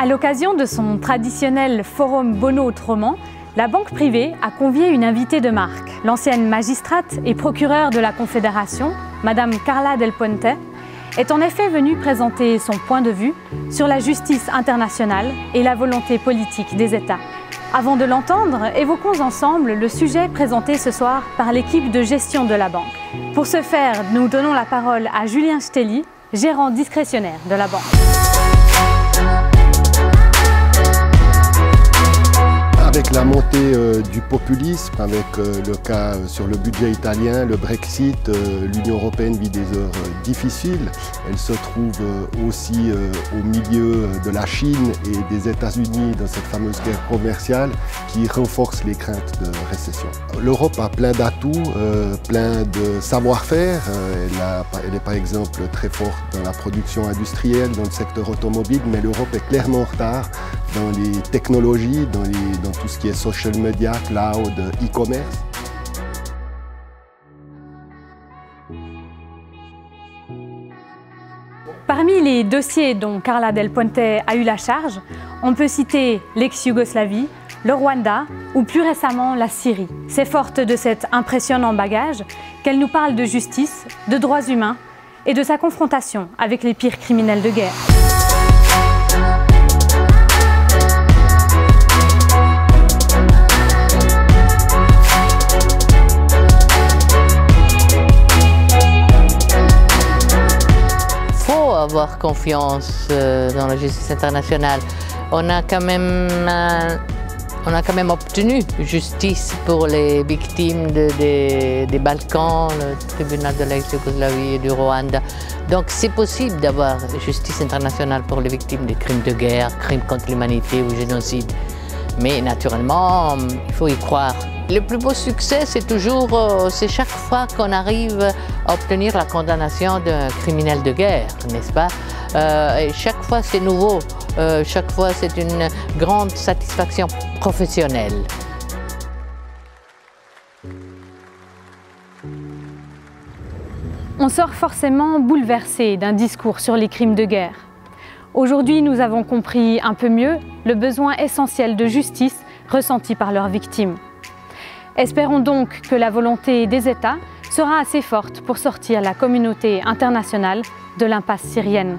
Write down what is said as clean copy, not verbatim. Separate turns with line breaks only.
À l'occasion de son traditionnel forum Bono-Troman, la banque privée a convié une invitée de marque. L'ancienne magistrate et procureure de la Confédération, Madame Carla Del Ponte, est en effet venue présenter son point de vue sur la justice internationale et la volonté politique des États. Avant de l'entendre, évoquons ensemble le sujet présenté ce soir par l'équipe de gestion de la banque. Pour ce faire, nous donnons la parole à Julien Stelly, gérant discrétionnaire de la banque.
Avec la montée du populisme, avec le cas sur le budget italien, le Brexit, l'Union européenne vit des heures difficiles. Elle se trouve aussi au milieu de la Chine et des États-Unis dans cette fameuse guerre commerciale qui renforce les craintes de récession. L'Europe a plein d'atouts, plein de savoir-faire. Elle est par exemple très forte dans la production industrielle, dans le secteur automobile, mais l'Europe est clairement en retard dans les technologies, dans tout ce qui est social media, cloud, e-commerce.
Parmi les dossiers dont Carla Del Ponte a eu la charge, on peut citer l'ex-Yougoslavie, le Rwanda ou plus récemment la Syrie. C'est forte de cet impressionnant bagage qu'elle nous parle de justice, de droits humains et de sa confrontation avec les pires criminels de guerre.
Avoir confiance dans la justice internationale. On a quand même obtenu justice pour les victimes des Balkans, le tribunal de l'ex-Yougoslavie et du Rwanda. Donc c'est possible d'avoir justice internationale pour les victimes des crimes de guerre, crimes contre l'humanité ou génocide. Mais naturellement, il faut y croire. Le plus beau succès, c'est chaque fois qu'on arrive à obtenir la condamnation d'un criminel de guerre, n'est-ce pas? Et chaque fois c'est nouveau, chaque fois c'est une grande satisfaction professionnelle.
On sort forcément bouleversé d'un discours sur les crimes de guerre. Aujourd'hui, nous avons compris un peu mieux le besoin essentiel de justice ressenti par leurs victimes. Espérons donc que la volonté des États sera assez forte pour sortir la communauté internationale de l'impasse syrienne.